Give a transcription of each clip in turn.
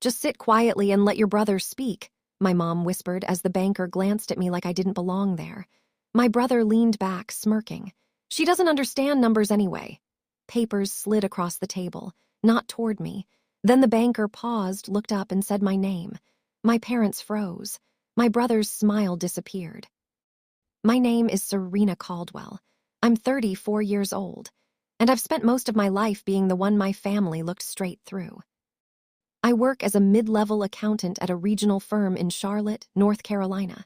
"Just sit quietly and let your brother speak," my mom whispered as the banker glanced at me like I didn't belong there. My brother leaned back, smirking. "She doesn't understand numbers anyway." Papers slid across the table, not toward me. Then the banker paused, looked up, and said my name. My parents froze. My brother's smile disappeared. "My name is Serena Caldwell. I'm 34 years old, and I've spent most of my life being the one my family looked straight through. I work as a mid-level accountant at a regional firm in Charlotte, North Carolina.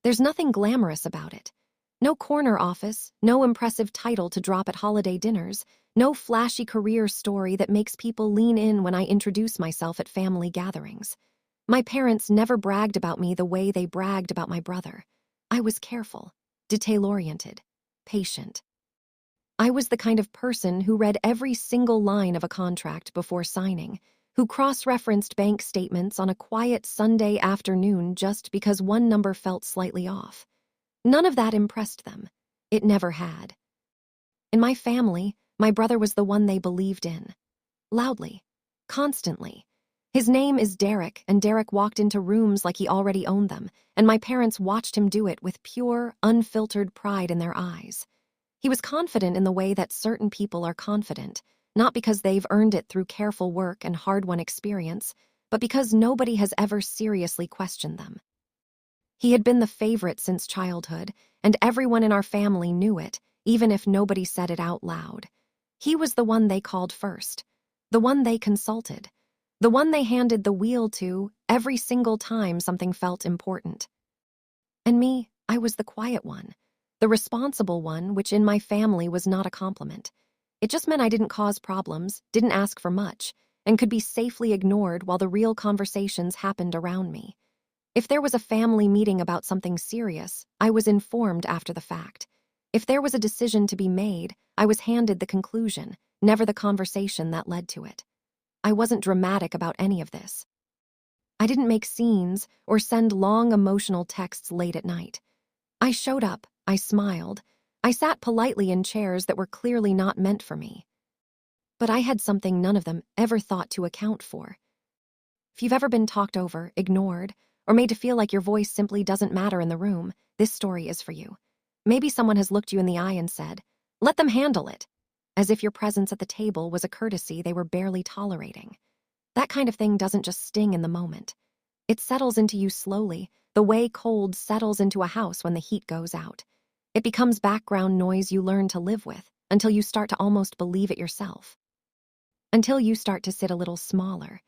There's nothing glamorous about it. No corner office, no impressive title to drop at holiday dinners, no flashy career story that makes people lean in when I introduce myself at family gatherings. My parents never bragged about me the way they bragged about my brother. I was careful, detail-oriented, patient. I was the kind of person who read every single line of a contract before signing, who cross-referenced bank statements on a quiet Sunday afternoon just because one number felt slightly off. None of that impressed them. It never had. In my family, my brother was the one they believed in. Loudly. Constantly. His name is Derek, and Derek walked into rooms like he already owned them, and my parents watched him do it with pure, unfiltered pride in their eyes. He was confident in the way that certain people are confident, not because they've earned it through careful work and hard-won experience, but because nobody has ever seriously questioned them. He had been the favorite since childhood, and everyone in our family knew it, even if nobody said it out loud. He was the one they called first, the one they consulted, the one they handed the wheel to every single time something felt important. And me, I was the quiet one, the responsible one, which in my family was not a compliment. It just meant I didn't cause problems, didn't ask for much, and could be safely ignored while the real conversations happened around me. If there was a family meeting about something serious, I was informed after the fact. If there was a decision to be made, I was handed the conclusion, never the conversation that led to it. I wasn't dramatic about any of this. I didn't make scenes or send long emotional texts late at night. I showed up, I smiled, I sat politely in chairs that were clearly not meant for me. But I had something none of them ever thought to account for. If you've ever been talked over, ignored, or made to feel like your voice simply doesn't matter in the room, this story is for you. Maybe someone has looked you in the eye and said, "Let them handle it," as if your presence at the table was a courtesy they were barely tolerating. That kind of thing doesn't just sting in the moment. It settles into you slowly, the way cold settles into a house when the heat goes out. It becomes background noise you learn to live with, until you start to almost believe it yourself. Until you start to sit a little smaller.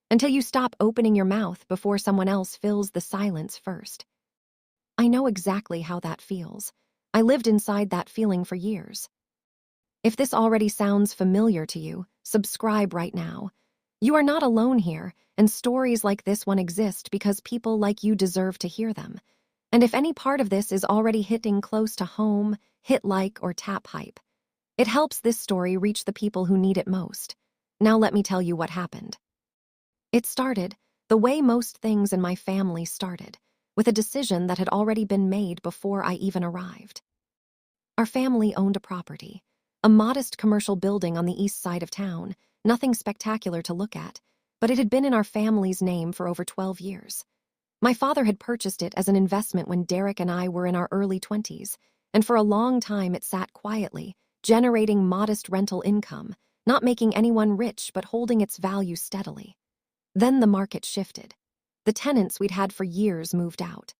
Until you stop opening your mouth before someone else fills the silence first. I know exactly how that feels. I lived inside that feeling for years. If this already sounds familiar to you, subscribe right now. You are not alone here, and stories like this one exist because people like you deserve to hear them. And if any part of this is already hitting close to home, hit like or tap hype. It helps this story reach the people who need it most. Now let me tell you what happened. It started, the way most things in my family started, with a decision that had already been made before I even arrived. Our family owned a property, a modest commercial building on the east side of town, nothing spectacular to look at, but it had been in our family's name for over 12 years. My father had purchased it as an investment when Derek and I were in our early 20s, and for a long time it sat quietly, generating modest rental income, not making anyone rich but holding its value steadily. Then the market shifted. The tenants we'd had for years moved out.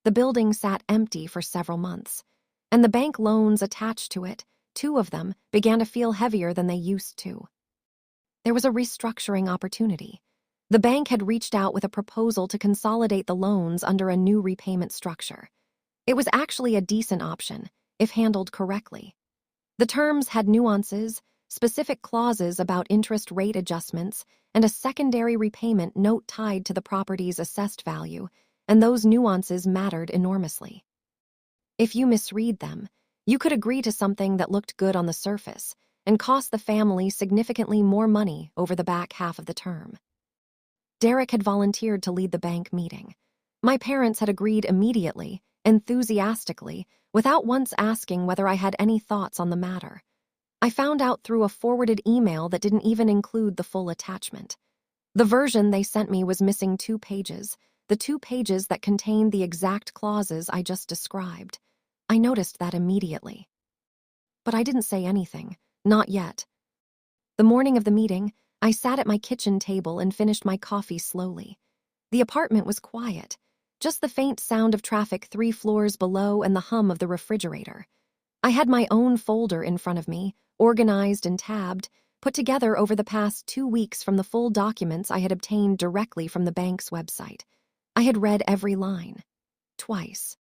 The building sat empty for several months, and the bank loans attached to it, 2 of them, began to feel heavier than they used to. There was a restructuring opportunity. The bank had reached out with a proposal to consolidate the loans under a new repayment structure. It was actually a decent option, if handled correctly. The terms had nuances, specific clauses about interest rate adjustments, and a secondary repayment note tied to the property's assessed value, and those nuances mattered enormously. If you misread them, you could agree to something that looked good on the surface and cost the family significantly more money over the back half of the term. Derek had volunteered to lead the bank meeting. My parents had agreed immediately, enthusiastically, without once asking whether I had any thoughts on the matter. I found out through a forwarded email that didn't even include the full attachment. The version they sent me was missing 2 pages, the 2 pages that contained the exact clauses I just described. I noticed that immediately. But I didn't say anything, not yet. The morning of the meeting, I sat at my kitchen table and finished my coffee slowly. The apartment was quiet, just the faint sound of traffic 3 floors below and the hum of the refrigerator. I had my own folder in front of me, organized and tabbed, put together over the past 2 weeks from the full documents I had obtained directly from the bank's website. I had read every line. Twice.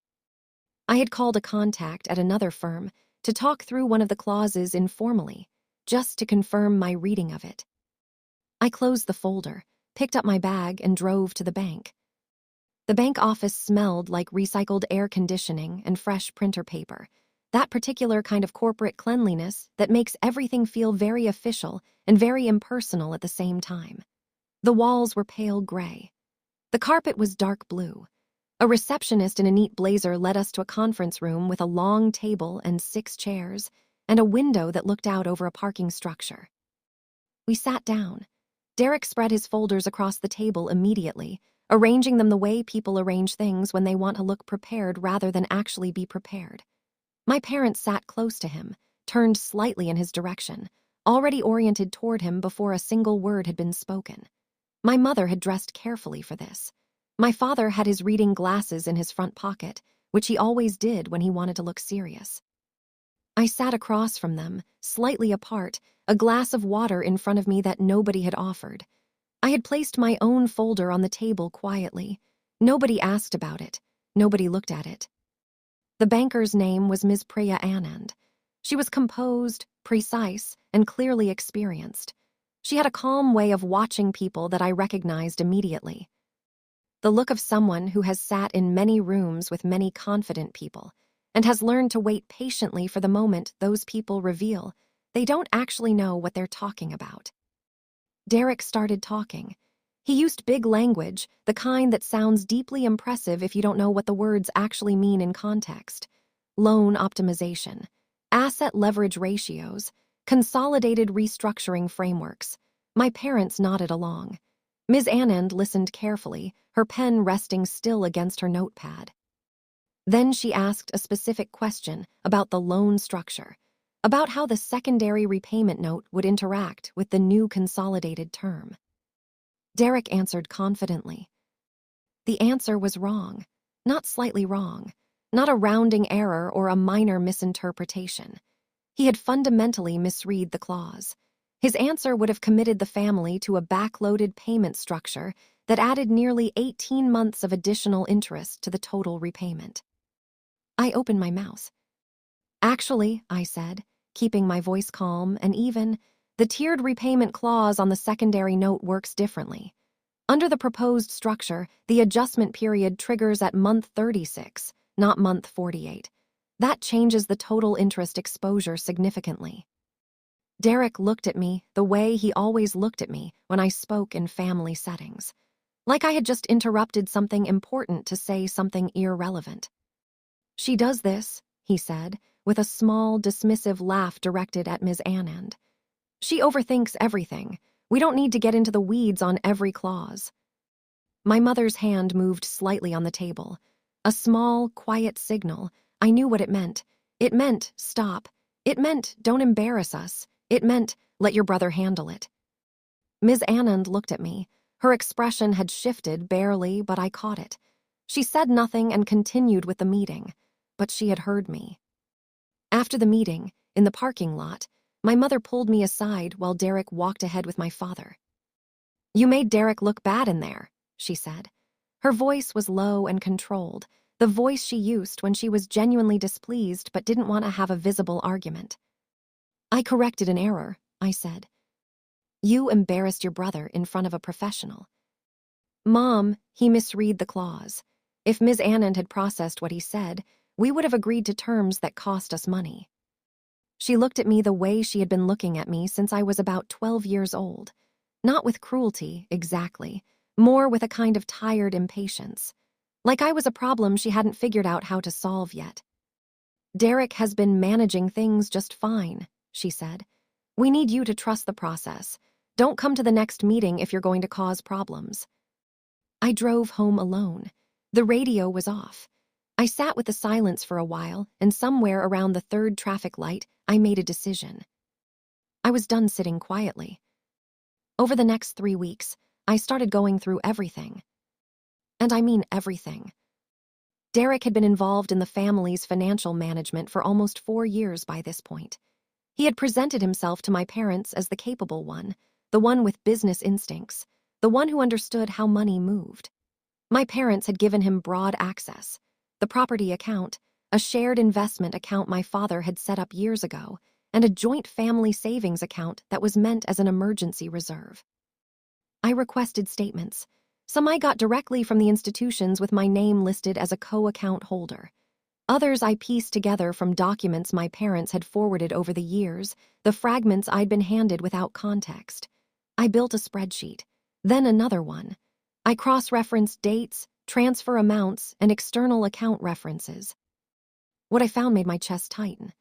I had called a contact at another firm to talk through one of the clauses informally, just to confirm my reading of it. I closed the folder, picked up my bag, and drove to the bank. The bank office smelled like recycled air conditioning and fresh printer paper, that particular kind of corporate cleanliness that makes everything feel very official and very impersonal at the same time. The walls were pale gray. The carpet was dark blue. A receptionist in a neat blazer led us to a conference room with a long table and 6 chairs, and a window that looked out over a parking structure. We sat down. Derek spread his folders across the table immediately, arranging them the way people arrange things when they want to look prepared rather than actually be prepared. My parents sat close to him, turned slightly in his direction, already oriented toward him before a single word had been spoken. My mother had dressed carefully for this. My father had his reading glasses in his front pocket, which he always did when he wanted to look serious. I sat across from them, slightly apart, a glass of water in front of me that nobody had offered. I had placed my own folder on the table quietly. Nobody asked about it. Nobody looked at it. The banker's name was Ms. Priya Anand. She was composed, precise, and clearly experienced. She had a calm way of watching people that I recognized immediately. The look of someone who has sat in many rooms with many confident people and has learned to wait patiently for the moment those people reveal they don't actually know what they're talking about. Derek started talking. He used big language, the kind that sounds deeply impressive if you don't know what the words actually mean in context. Loan optimization, asset leverage ratios, consolidated restructuring frameworks. My parents nodded along. Ms. Anand listened carefully, her pen resting still against her notepad. Then she asked a specific question about the loan structure, about how the secondary repayment note would interact with the new consolidated term. Derek answered confidently. The answer was wrong, not slightly wrong, not a rounding error or a minor misinterpretation. He had fundamentally misread the clause. His answer would have committed the family to a backloaded payment structure that added nearly 18 months of additional interest to the total repayment. I opened my mouth. Actually, I said, keeping my voice calm and even, the tiered repayment clause on the secondary note works differently. Under the proposed structure, the adjustment period triggers at month 36, not month 48. That changes the total interest exposure significantly. Derek looked at me the way he always looked at me when I spoke in family settings, like I had just interrupted something important to say something irrelevant. She does this, he said, with a small, dismissive laugh directed at Ms. Anand. She overthinks everything. We don't need to get into the weeds on every clause. My mother's hand moved slightly on the table. A small, quiet signal. I knew what it meant. It meant, stop. It meant, don't embarrass us. It meant, let your brother handle it. Ms. Anand looked at me. Her expression had shifted barely, but I caught it. She said nothing and continued with the meeting, but she had heard me. After the meeting, in the parking lot, my mother pulled me aside while Derek walked ahead with my father. You made Derek look bad in there, she said. Her voice was low and controlled, the voice she used when she was genuinely displeased but didn't want to have a visible argument. I corrected an error, I said. You embarrassed your brother in front of a professional. Mom, he misread the clause. If Ms. Anand had processed what he said, we would have agreed to terms that cost us money. She looked at me the way she had been looking at me since I was about 12 years old. Not with cruelty, exactly, more with a kind of tired impatience. Like I was a problem she hadn't figured out how to solve yet. Derek has been managing things just fine, she said. We need you to trust the process. Don't come to the next meeting if you're going to cause problems. I drove home alone. The radio was off. I sat with the silence for a while, and somewhere around the third traffic light, I made a decision. I was done sitting quietly. Over the next 3 weeks, I started going through everything. And I mean everything. Derek had been involved in the family's financial management for almost 4 years by this point. He had presented himself to my parents as the capable one, the one with business instincts, the one who understood how money moved. My parents had given him broad access, the property account, a shared investment account my father had set up years ago, and a joint family savings account that was meant as an emergency reserve. I requested statements. Some I got directly from the institutions with my name listed as a co-account holder. Others I pieced together from documents my parents had forwarded over the years, the fragments I'd been handed without context. I built a spreadsheet, then another one. I cross-referenced dates, transfer amounts, and external account references. What I found made my chest tighten.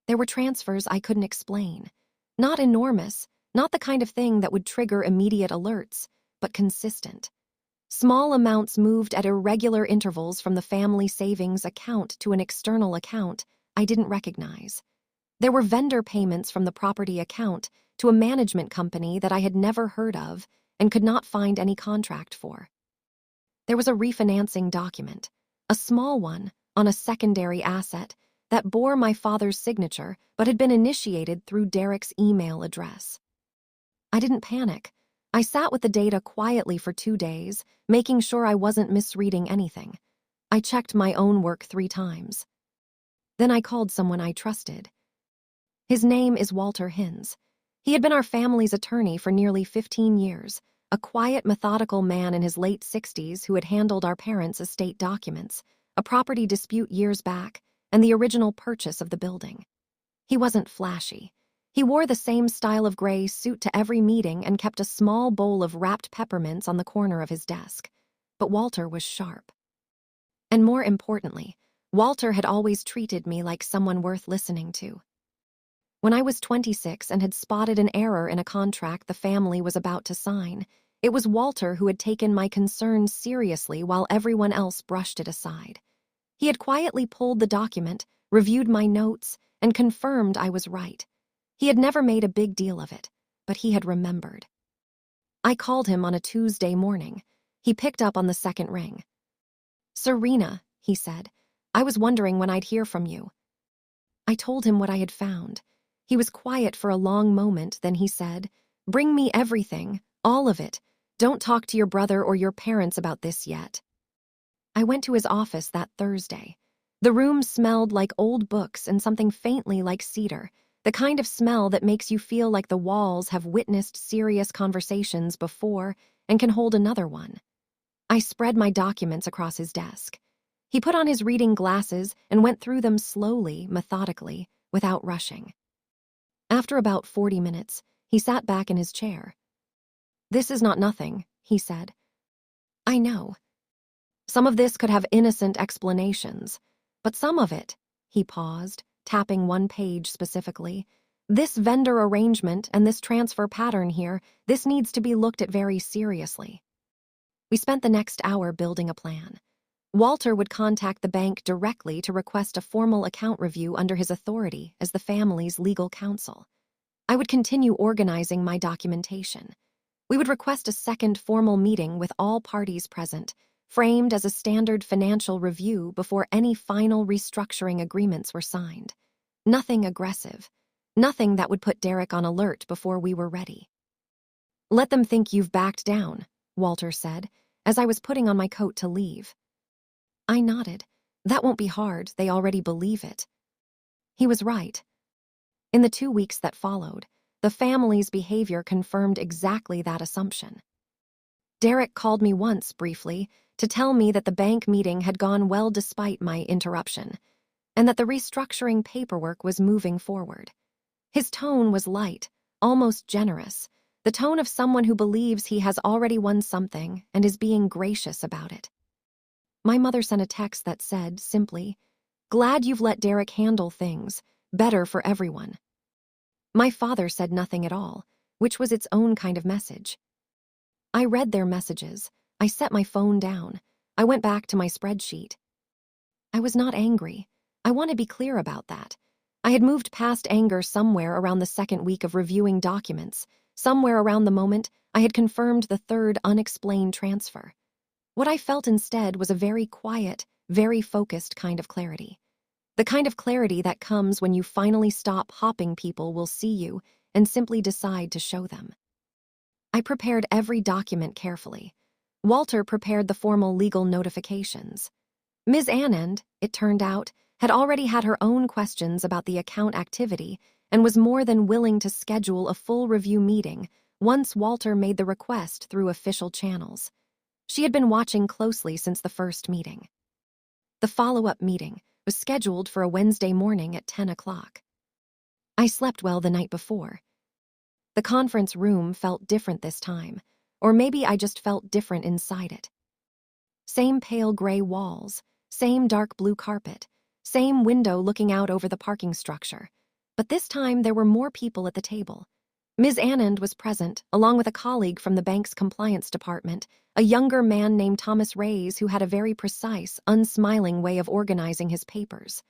There were transfers I couldn't explain. Not enormous, not the kind of thing that would trigger immediate alerts, but consistent. Small amounts moved at irregular intervals from the family savings account to an external account I didn't recognize. There were vendor payments from the property account to a management company that I had never heard of and could not find any contract for. There was a refinancing document, a small one, on a secondary asset that bore my father's signature but had been initiated through Derek's email address. I didn't panic. I sat with the data quietly for 2 days, making sure I wasn't misreading anything. I checked my own work 3 times. Then I called someone I trusted. His name is Walter Hinz. He had been our family's attorney for nearly 15 years, a quiet, methodical man in his late 60s who had handled our parents' estate documents, a property dispute years back, and the original purchase of the building. He wasn't flashy. He wore the same style of gray suit to every meeting and kept a small bowl of wrapped peppermints on the corner of his desk. But Walter was sharp. And more importantly, Walter had always treated me like someone worth listening to. When I was 26 and had spotted an error in a contract the family was about to sign, it was Walter who had taken my concerns seriously while everyone else brushed it aside. He had quietly pulled the document, reviewed my notes, and confirmed I was right. He had never made a big deal of it, but he had remembered. I called him on a Tuesday morning. He picked up on the second ring. "Serena," he said, "I was wondering when I'd hear from you." I told him what I had found. He was quiet for a long moment, then he said, "Bring me everything, all of it. Don't talk to your brother or your parents about this yet." I went to his office that Thursday. The room smelled like old books and something faintly like cedar, the kind of smell that makes you feel like the walls have witnessed serious conversations before and can hold another one. I spread my documents across his desk. He put on his reading glasses and went through them slowly, methodically, without rushing. After about 40 minutes, he sat back in his chair. "This is not nothing," he said. "I know. Some of this could have innocent explanations, but some of it," he paused, tapping one page specifically, "this vendor arrangement and this transfer pattern here, this needs to be looked at very seriously." We spent the next hour building a plan. Walter would contact the bank directly to request a formal account review under his authority as the family's legal counsel. I would continue organizing my documentation. We would request a second formal meeting with all parties present, framed as a standard financial review before any final restructuring agreements were signed. Nothing aggressive. Nothing that would put Derek on alert before we were ready. "Let them think you've backed down," Walter said, as I was putting on my coat to leave. I nodded. "That won't be hard, they already believe it." He was right. In the 2 weeks that followed, the family's behavior confirmed exactly that assumption. Derek called me once, briefly, to tell me that the bank meeting had gone well despite my interruption, and that the restructuring paperwork was moving forward. His tone was light, almost generous, the tone of someone who believes he has already won something and is being gracious about it. My mother sent a text that said, simply, "Glad you've let Derek handle things. Better for everyone." My father said nothing at all, which was its own kind of message. I read their messages. I set my phone down. I went back to my spreadsheet. I was not angry. I want to be clear about that. I had moved past anger somewhere around the second week of reviewing documents, somewhere around the moment I had confirmed the third unexplained transfer. What I felt instead was a very quiet, very focused kind of clarity. The kind of clarity that comes when you finally stop hoping people will see you and simply decide to show them. I prepared every document carefully. Walter prepared the formal legal notifications. Ms. Anand, it turned out, had already had her own questions about the account activity and was more than willing to schedule a full review meeting once Walter made the request through official channels. She had been watching closely since the first meeting. The follow-up meeting was scheduled for a Wednesday morning at 10 o'clock. I slept well the night before. The conference room felt different this time, or maybe I just felt different inside it. Same pale gray walls, same dark blue carpet, same window looking out over the parking structure. But this time there were more people at the table. Ms. Anand was present, along with a colleague from the bank's compliance department, a younger man named Thomas Reyes who had a very precise, unsmiling way of organizing his papers.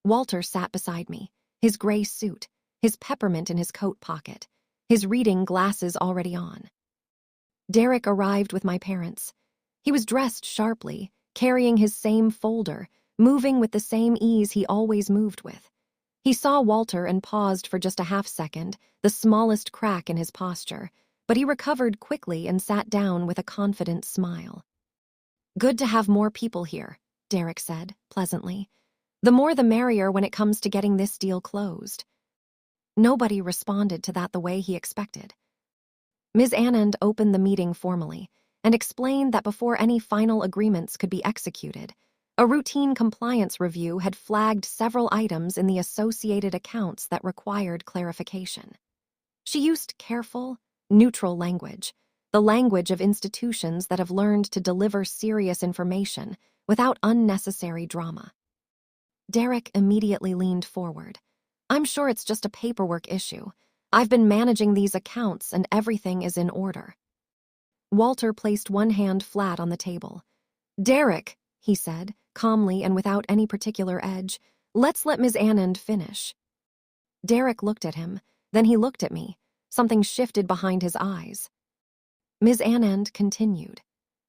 Walter sat beside me, his gray suit, his peppermint in his coat pocket, his reading glasses already on. Derek arrived with my parents. He was dressed sharply, carrying his same folder, moving with the same ease he always moved with. He saw Walter and paused for just a half-second, the smallest crack in his posture, but he recovered quickly and sat down with a confident smile. "Good to have more people here," Derek said, pleasantly. "The more the merrier when it comes to getting this deal closed." Nobody responded to that the way he expected. Ms. Anand opened the meeting formally and explained that before any final agreements could be executed, a routine compliance review had flagged several items in the associated accounts that required clarification. She used careful, neutral language, the language of institutions that have learned to deliver serious information without unnecessary drama. Derek immediately leaned forward. "I'm sure it's just a paperwork issue. I've been managing these accounts and everything is in order." Walter placed one hand flat on the table. "Derek," he said, calmly and without any particular edge, "let's let Ms. Anand finish." Derek looked at him, then he looked at me. Something shifted behind his eyes. Ms. Anand continued.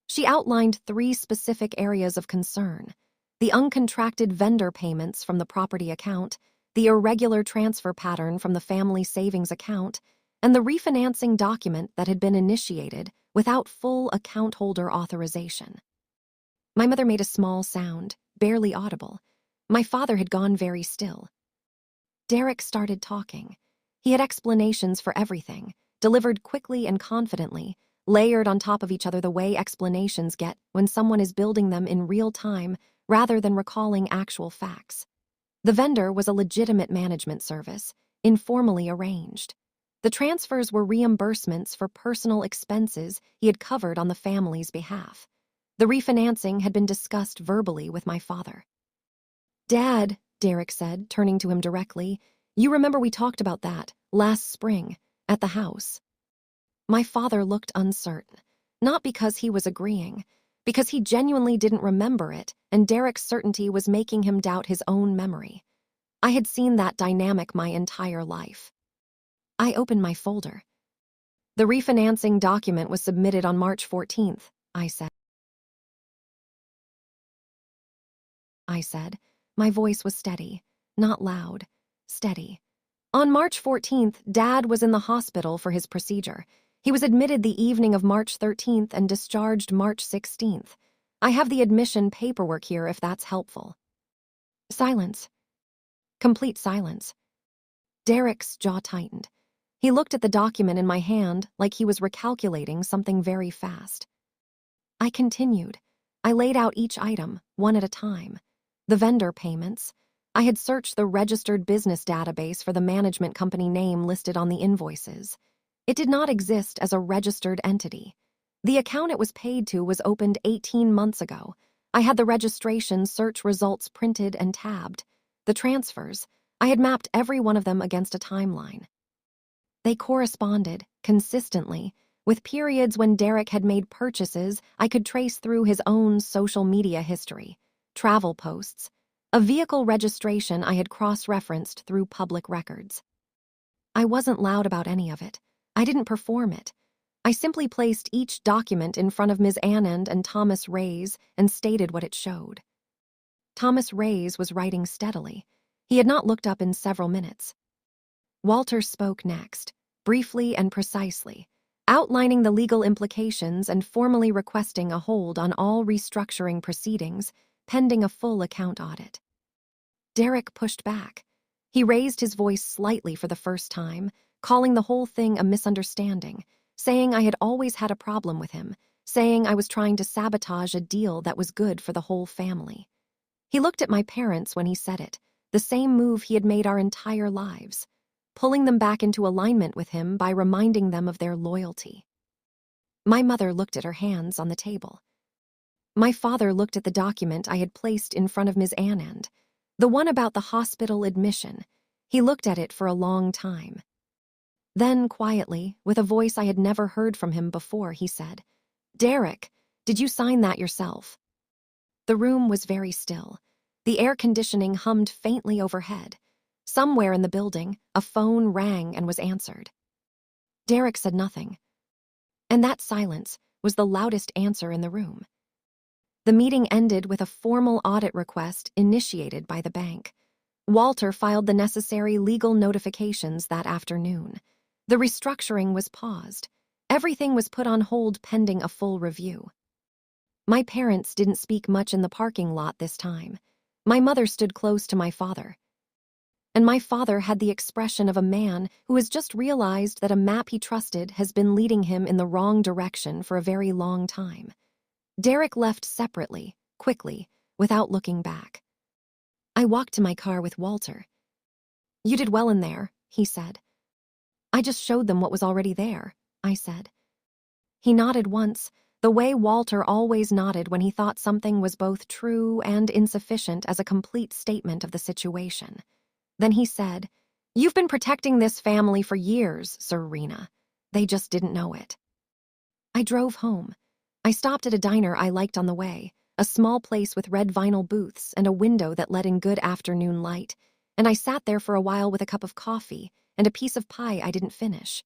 She outlined 3 specific areas of concern: the uncontracted vendor payments from the property account, the irregular transfer pattern from the family savings account, and the refinancing document that had been initiated without full account holder authorization. My mother made a small sound, barely audible. My father had gone very still. Derek started talking. He had explanations for everything, delivered quickly and confidently, layered on top of each other the way explanations get when someone is building them in real time rather than recalling actual facts. The vendor was a legitimate management service, informally arranged. The transfers were reimbursements for personal expenses he had covered on the family's behalf. The refinancing had been discussed verbally with my father. "Dad," Derek said, turning to him directly, "you remember we talked about that last spring at the house." My father looked uncertain, not because he was agreeing, because he genuinely didn't remember it, and Derek's certainty was making him doubt his own memory. I had seen that dynamic my entire life. I opened my folder. "The refinancing document was submitted on March 14th, I said. My voice was steady, not loud, steady. "On March 14th, Dad was in the hospital for his procedure. He was admitted the evening of March 13th and discharged March 16th. I have the admission paperwork here if that's helpful." Silence. Complete silence. Derek's jaw tightened. He looked at the document in my hand like he was recalculating something very fast. I continued. I laid out each item, one at a time. The vendor payments. I had searched the registered business database for the management company name listed on the invoices. It did not exist as a registered entity. The account it was paid to was opened 18 months ago. I had the registration search results printed and tabbed. The transfers, I had mapped every one of them against a timeline. They corresponded, consistently, with periods when Derek had made purchases I could trace through his own social media history, travel posts, a vehicle registration I had cross-referenced through public records. I wasn't loud about any of it. I didn't perform it. I simply placed each document in front of Ms. Anand and Thomas Reyes and stated what it showed. Thomas Reyes was writing steadily. He had not looked up in several minutes. Walter spoke next, briefly and precisely, outlining the legal implications and formally requesting a hold on all restructuring proceedings pending a full account audit. Derek pushed back. He raised his voice slightly for the first time, calling the whole thing a misunderstanding, saying I had always had a problem with him, saying I was trying to sabotage a deal that was good for the whole family. He looked at my parents when he said it, the same move he had made our entire lives, pulling them back into alignment with him by reminding them of their loyalty. My mother looked at her hands on the table. My father looked at the document I had placed in front of Ms. Anand, the one about the hospital admission. He looked at it for a long time. Then, quietly, with a voice I had never heard from him before, he said, "Derek, did you sign that yourself?" The room was very still. The air conditioning hummed faintly overhead. Somewhere in the building, a phone rang and was answered. Derek said nothing. And that silence was the loudest answer in the room. The meeting ended with a formal audit request initiated by the bank. Walter filed the necessary legal notifications that afternoon. The restructuring was paused. Everything was put on hold pending a full review. My parents didn't speak much in the parking lot this time. My mother stood close to my father. And my father had the expression of a man who has just realized that a map he trusted has been leading him in the wrong direction for a very long time. Derek left separately, quickly, without looking back. I walked to my car with Walter. "You did well in there," he said. "I just showed them what was already there," I said. He nodded once, the way Walter always nodded when he thought something was both true and insufficient as a complete statement of the situation. Then he said, "You've been protecting this family for years, Serena. They just didn't know it." I drove home. I stopped at a diner I liked on the way, a small place with red vinyl booths and a window that let in good afternoon light, and I sat there for a while with a cup of coffee and a piece of pie I didn't finish.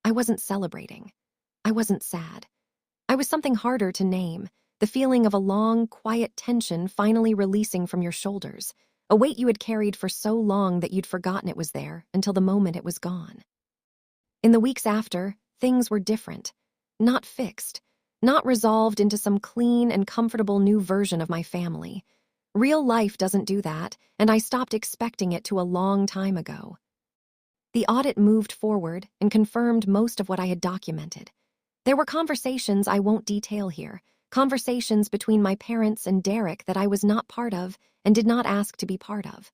I wasn't celebrating. I wasn't sad. I was something harder to name, the feeling of a long, quiet tension finally releasing from your shoulders, a weight you had carried for so long that you'd forgotten it was there until the moment it was gone. In the weeks after, things were different, not fixed, not resolved into some clean and comfortable new version of my family. Real life doesn't do that, and I stopped expecting it to a long time ago. The audit moved forward and confirmed most of what I had documented. There were conversations I won't detail here, conversations between my parents and Derek that I was not part of and did not ask to be part of.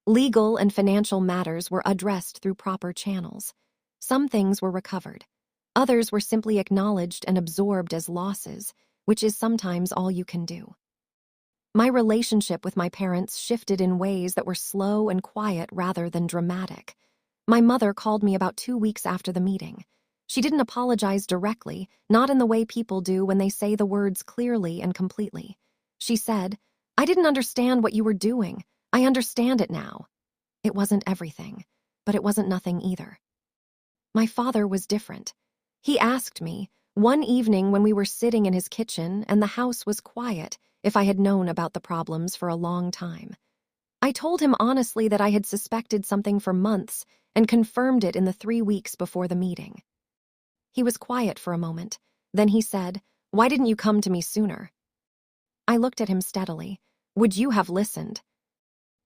Legal and financial matters were addressed through proper channels. Some things were recovered. Others were simply acknowledged and absorbed as losses, which is sometimes all you can do. My relationship with my parents shifted in ways that were slow and quiet rather than dramatic. My mother called me about 2 weeks after the meeting. She didn't apologize directly, not in the way people do when they say the words clearly and completely. She said, "I didn't understand what you were doing. I understand it now." It wasn't everything, but it wasn't nothing either. My father was different. He asked me, one evening when we were sitting in his kitchen and the house was quiet, if I had known about the problems for a long time. I told him honestly that I had suspected something for months and confirmed it in the 3 weeks before the meeting. He was quiet for a moment. Then he said, "Why didn't you come to me sooner?" I looked at him steadily. "Would you have listened?"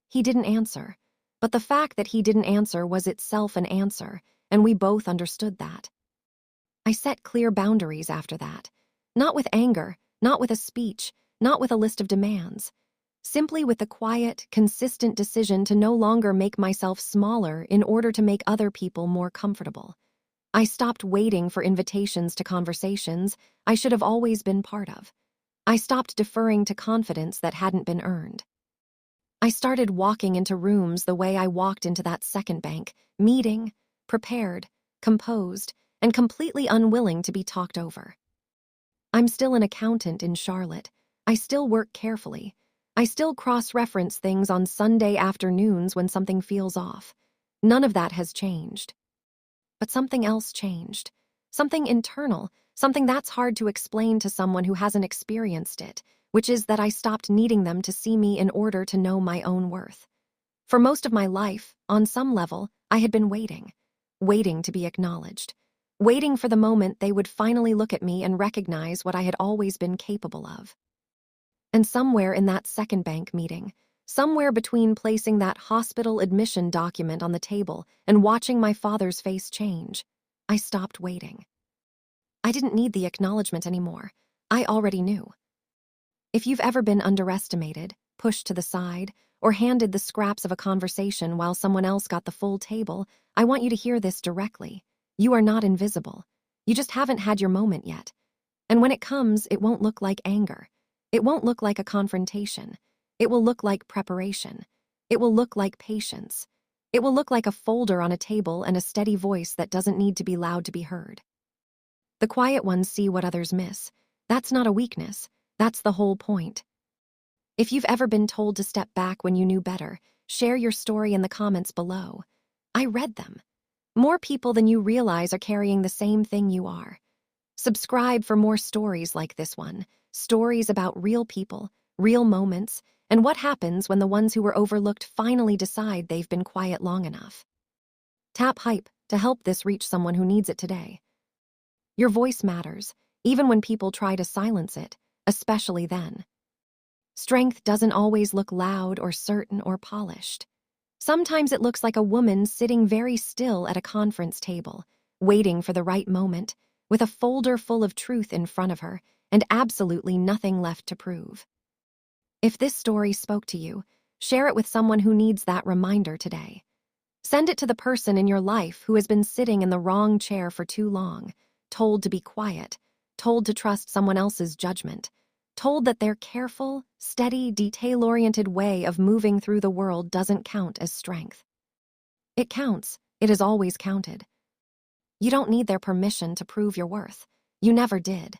He didn't answer, but the fact that he didn't answer was itself an answer, and we both understood that. I set clear boundaries after that. Not with anger, not with a speech, not with a list of demands. Simply with the quiet, consistent decision to no longer make myself smaller in order to make other people more comfortable. I stopped waiting for invitations to conversations I should have always been part of. I stopped deferring to confidence that hadn't been earned. I started walking into rooms the way I walked into that second bank, meeting, prepared, composed, and completely unwilling to be talked over. I'm still an accountant in Charlotte. I still work carefully. I still cross-reference things on Sunday afternoons when something feels off. None of that has changed. But something else changed. Something internal, something that's hard to explain to someone who hasn't experienced it, which is that I stopped needing them to see me in order to know my own worth. For most of my life, on some level, I had been waiting to be acknowledged, waiting for the moment they would finally look at me and recognize what I had always been capable of. And somewhere in that second bank meeting, somewhere between placing that hospital admission document on the table and watching my father's face change, I stopped waiting. I didn't need the acknowledgement anymore. I already knew. If you've ever been underestimated, pushed to the side, or handed the scraps of a conversation while someone else got the full table, I want you to hear this directly. You are not invisible. You just haven't had your moment yet. And when it comes, it won't look like anger. It won't look like a confrontation. It will look like preparation. It will look like patience. It will look like a folder on a table and a steady voice that doesn't need to be loud to be heard. The quiet ones see what others miss. That's not a weakness. That's the whole point. If you've ever been told to step back when you knew better, share your story in the comments below. I read them. More people than you realize are carrying the same thing you are. Subscribe for more stories like this one, stories about real people, real moments, and what happens when the ones who were overlooked finally decide they've been quiet long enough. Tap hype to help this reach someone who needs it today. Your voice matters, even when people try to silence it, especially then. Strength doesn't always look loud or certain or polished. Sometimes it looks like a woman sitting very still at a conference table, waiting for the right moment, with a folder full of truth in front of her and absolutely nothing left to prove. If this story spoke to you, share it with someone who needs that reminder today. Send it to the person in your life who has been sitting in the wrong chair for too long, told to be quiet, told to trust someone else's judgment, told that their careful, steady, detail-oriented way of moving through the world doesn't count as strength. It counts. It has always counted. You don't need their permission to prove your worth. You never did.